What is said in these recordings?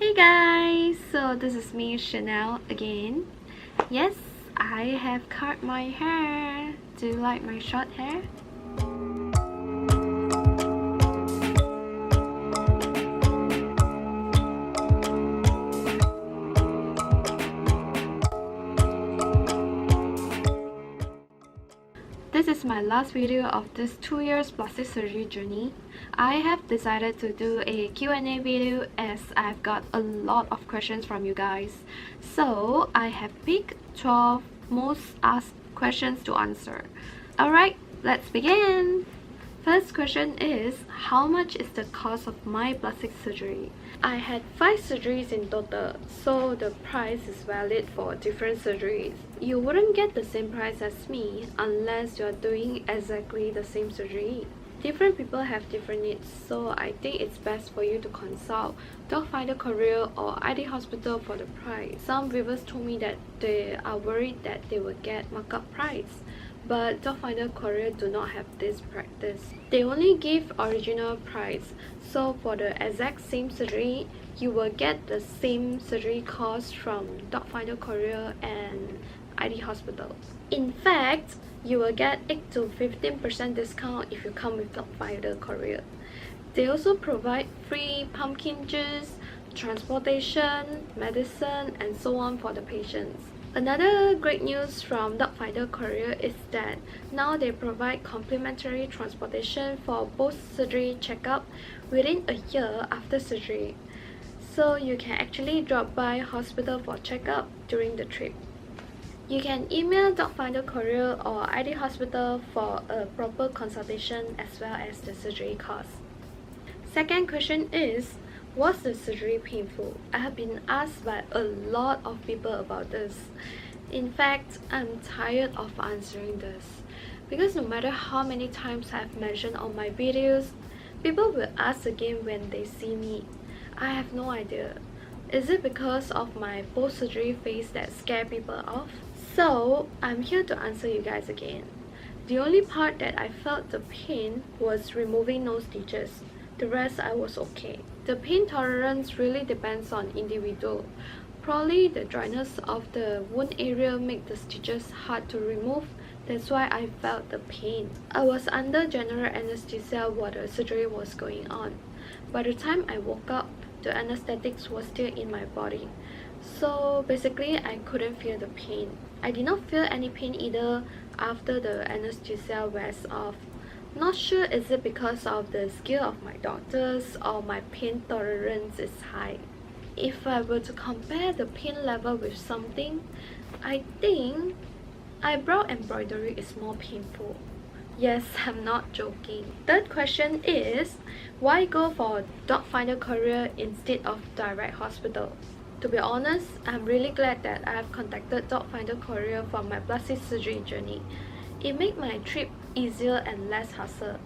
Hey guys, so this is me, Chenelle, again. Yes, I have cut my hair. Do you like my short hair? This is my last video of this 2 years plastic surgery journey. I have decided to do a Q&A video as I've got a lot of questions from you guys. So I have picked 12 most asked questions to answer. Alright, let's begin! First question is, how much is the cost of my plastic surgery? I had 5 surgeries in total, so the price is valid for different surgeries. You wouldn't get the same price as me unless you're doing exactly the same surgery. Different people have different needs, so I think it's best for you to consult Dog Finder Courier or ID Hospital for the price. Some viewers told me that they are worried that they will get markup price, but Dog Finder Courier do not have this practice. They only give original price, so for the exact same surgery, you will get the same surgery cost from Dog Finder Courier and ID Hospital. In fact, you will get 8 to 15% discount if you come with Dog Finder Courier. They also provide free pumpkin juice, transportation, medicine, and so on for the patients. Another great news from Dog Finder Courier is that now they provide complimentary transportation for post-surgery checkup within a year after surgery. So you can actually drop by hospital for checkup during the trip. You can email Dog Finder Courier or ID Hospital for a proper consultation as well as the surgery cost. Second question is, was the surgery painful? I have been asked by a lot of people about this. In fact, I'm tired of answering this because no matter how many times I've mentioned on my videos, people will ask again when they see me. I have no idea. Is it because of my post-surgery face that scare people off? So, I'm here to answer you guys again. The only part that I felt the pain was removing nose stitches. The rest I was okay. The pain tolerance really depends on individual. Probably the dryness of the wound area make the stitches hard to remove. That's why I felt the pain. I was under general anesthesia while the surgery was going on. By the time I woke up, the anesthetics was still in my body. So basically, I couldn't feel the pain. I did not feel any pain either after the anesthesia wears off. Not sure is it because of the skill of my doctors or my pain tolerance is high. If I were to compare the pain level with something, I think eyebrow embroidery is more painful. Yes, I'm not joking. Third question is, why go for Dog Finder Courier instead of direct hospital? To be honest, I'm really glad that I have contacted Dog Finder Courier for my plastic surgery journey. It made my trip easier and less hassle.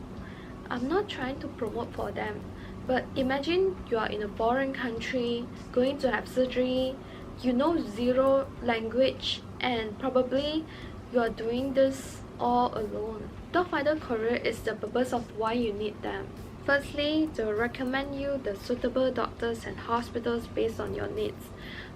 I'm not trying to promote for them, but imagine you are in a foreign country, going to have surgery, you know zero language, and probably you are doing this all alone. Dog Finder Courier is the purpose of why you need them. Firstly, they will recommend you the suitable doctors and hospitals based on your needs,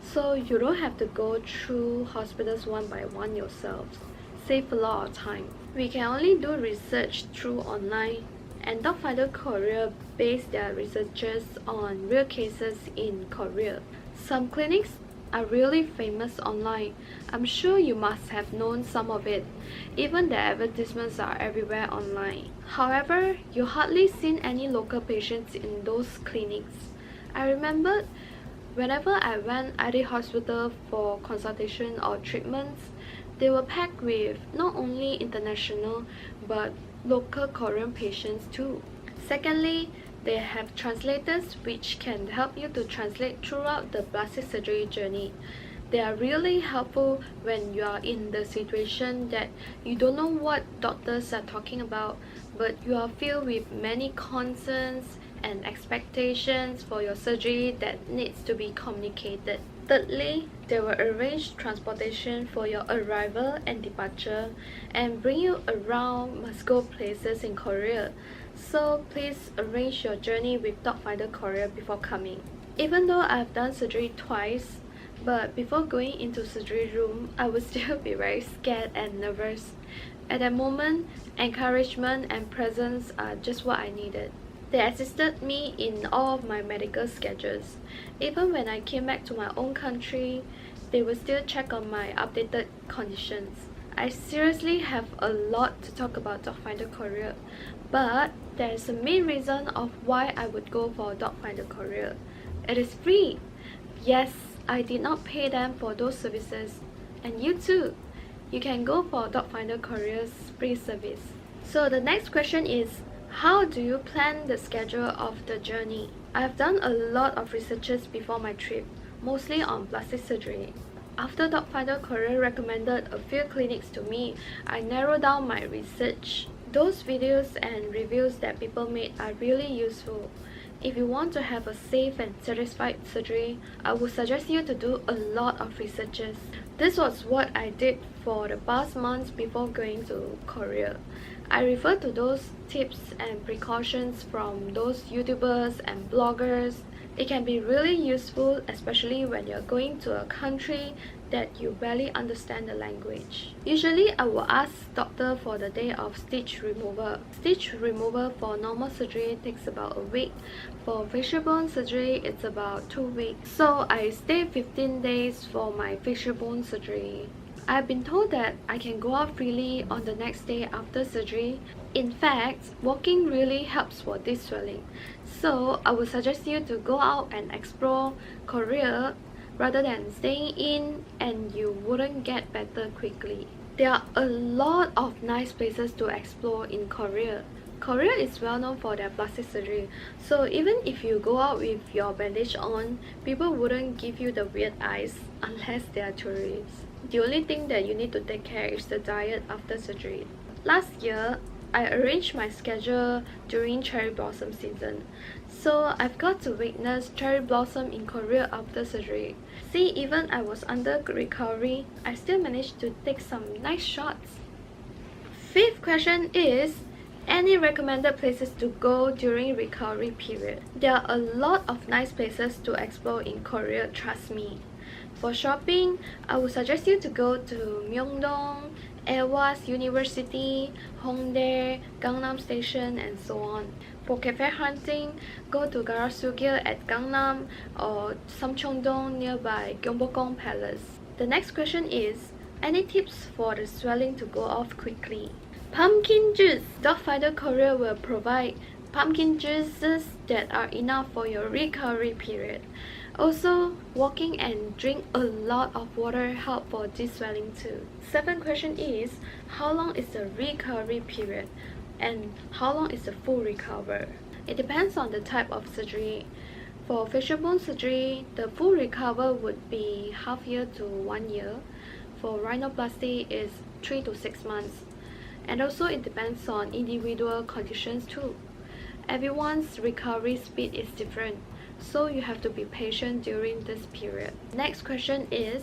so you don't have to go through hospitals one by one yourselves. Save a lot of time. We can only do research through online, and Dog Finder Courier base their researches on real cases in Korea. Some clinics are really famous online. I'm sure you must have known some of it. Even the advertisements are everywhere online. However, you hardly seen any local patients in those clinics. I remember whenever I went at a hospital for consultation or treatments, they were packed with not only international but local Korean patients too. Secondly, they have translators which can help you to translate throughout the plastic surgery journey. They are really helpful when you are in the situation that you don't know what doctors are talking about, but you are filled with many concerns and expectations for your surgery that needs to be communicated. Thirdly, they will arrange transportation for your arrival and departure and bring you around must-go places in Korea. So please arrange your journey with Dog Finder Courier before coming. Even though I've done surgery twice, but before going into surgery room, I would still be very scared and nervous. At that moment, encouragement and presence are just what I needed. They assisted me in all of my medical schedules. Even when I came back to my own country, they would still check on my updated conditions. I seriously have a lot to talk about Dog Finder Courier, but there's a main reason of why I would go for Dog Finder Courier. It is free. Yes, I did not pay them for those services, and you too. You can go for Dog Finder Courier's free service. So the next question is, how do you plan the schedule of the journey? I have done a lot of researches before my trip, mostly on plastic surgery. After Dog Finder Courier recommended a few clinics to me, I narrowed down my research. Those videos and reviews that people made are really useful. If you want to have a safe and satisfied surgery, I would suggest you to do a lot of researches. This was what I did for the past months before going to Korea. I refer to those tips and precautions from those YouTubers and bloggers. It can be really useful, especially when you're going to a country that you barely understand the language. Usually, I will ask doctor for the day of stitch removal. Stitch removal for normal surgery takes about a week. For facial bone surgery, it's about 2 weeks. So I stay 15 days for my facial bone surgery. I've been told that I can go out freely on the next day after surgery. In fact, walking really helps for this swelling. So I would suggest you to go out and explore Korea rather than staying in, and you wouldn't get better quickly. There are a lot of nice places to explore in Korea. Korea is well known for their plastic surgery, so even if you go out with your bandage on, people wouldn't give you the weird eyes unless they are tourists. The only thing that you need to take care is the diet after surgery. Last year, I arranged my schedule during cherry blossom season, so I've got to witness cherry blossom in Korea after surgery. See, even I was under recovery, I still managed to take some nice shots. Fifth question is, any recommended places to go during recovery period? There are a lot of nice places to explore in Korea, trust me. For shopping, I would suggest you to go to Myeongdong, Ewas University, Hongdae, Gangnam Station, and so on. For cafe hunting, go to Garasugil at Gangnam or Samcheongdong nearby Gyeongbokgung Palace. The next question is, any tips for the swelling to go off quickly? Pumpkin juice! Dog Finder Courier will provide pumpkin juices that are enough for your recovery period. Also, walking and drink a lot of water help for this swelling too. Seventh question is, how long is the recovery period and how long is the full recover? It depends on the type of surgery. For facial bone surgery, the full recover would be half year to 1 year. For rhinoplasty is 3 to 6 months. And also it depends on individual conditions too. Everyone's recovery speed is different, so you have to be patient during this period. Next question is,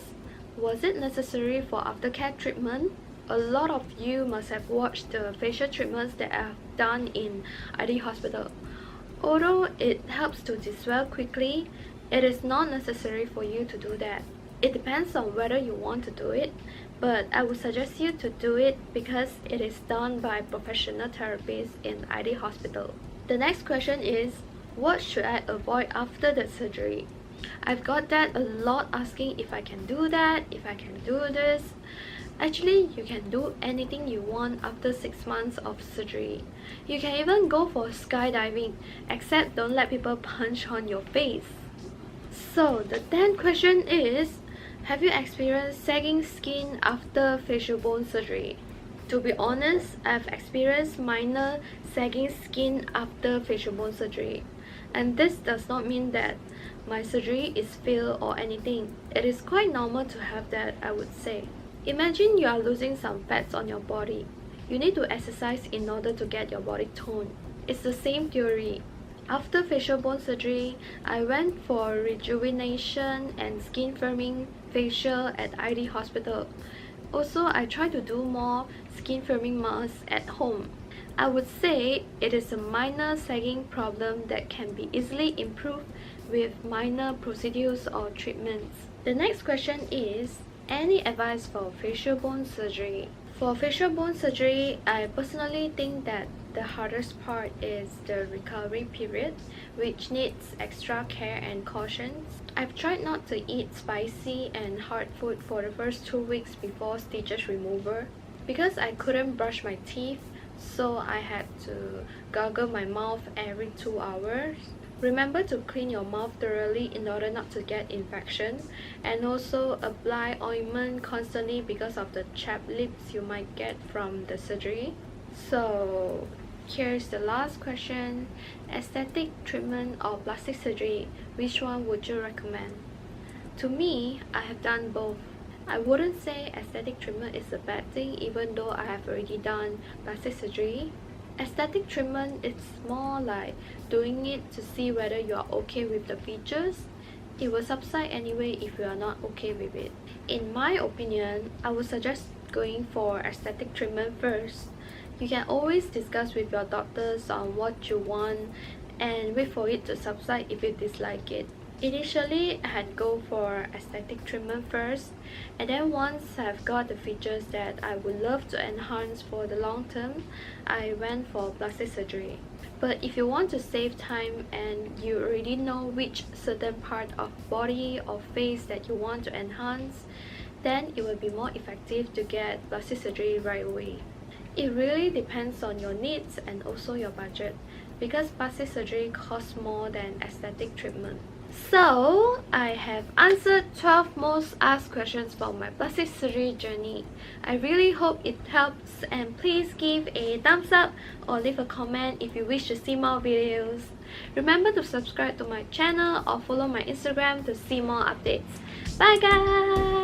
was it necessary for aftercare treatment? A lot of you must have watched the facial treatments that I've done in ID hospital. Although it helps to diswell quickly, it is not necessary for you to do that. It depends on whether you want to do it, but I would suggest you to do it because it is done by professional therapists in ID hospital. The next question is, what should I avoid after the surgery? I've got that a lot, asking if I can do that, if I can do this. Actually, you can do anything you want after 6 months of surgery. You can even go for skydiving, except don't let people punch on your face. So the 10th question is, have you experienced sagging skin after facial bone surgery? To be honest, I've experienced minor sagging skin after facial bone surgery. And this does not mean that my surgery is failed or anything. It is quite normal to have that, I would say. Imagine you are losing some fats on your body. You need to exercise in order to get your body toned. It's the same theory. After facial bone surgery, I went for rejuvenation and skin firming facial at ID hospital. Also, I try to do more skin firming masks at home. I would say it is a minor sagging problem that can be easily improved with minor procedures or treatments. The next question is, any advice for facial bone surgery? For facial bone surgery, I personally think that the hardest part is the recovery period, which needs extra care and caution. I've tried not to eat spicy and hard food for the first 2 weeks before stitches removal because I couldn't brush my teeth, so I had to gargle my mouth every 2 hours. Remember to clean your mouth thoroughly in order not to get infection, and also apply ointment constantly because of the chapped lips you might get from the surgery. So here's the last question. Aesthetic treatment or plastic surgery, which one would you recommend? To me, I have done both. I wouldn't say aesthetic treatment is a bad thing even though I have already done plastic surgery. Aesthetic treatment is more like doing it to see whether you are okay with the features. It will subside anyway if you are not okay with it. In my opinion, I would suggest going for aesthetic treatment first. You can always discuss with your doctors on what you want and wait for it to subside if you dislike it. Initially, I had go for aesthetic treatment first, and then once I've got the features that I would love to enhance for the long term, I went for plastic surgery. But if you want to save time and you already know which certain part of body or face that you want to enhance, then it will be more effective to get plastic surgery right away. It really depends on your needs and also your budget, because plastic surgery costs more than aesthetic treatment. So, I have answered 12 most asked questions for my plastic surgery journey. I really hope it helps, and please give a thumbs up or leave a comment if you wish to see more videos. Remember to subscribe to my channel or follow my Instagram to see more updates. Bye guys!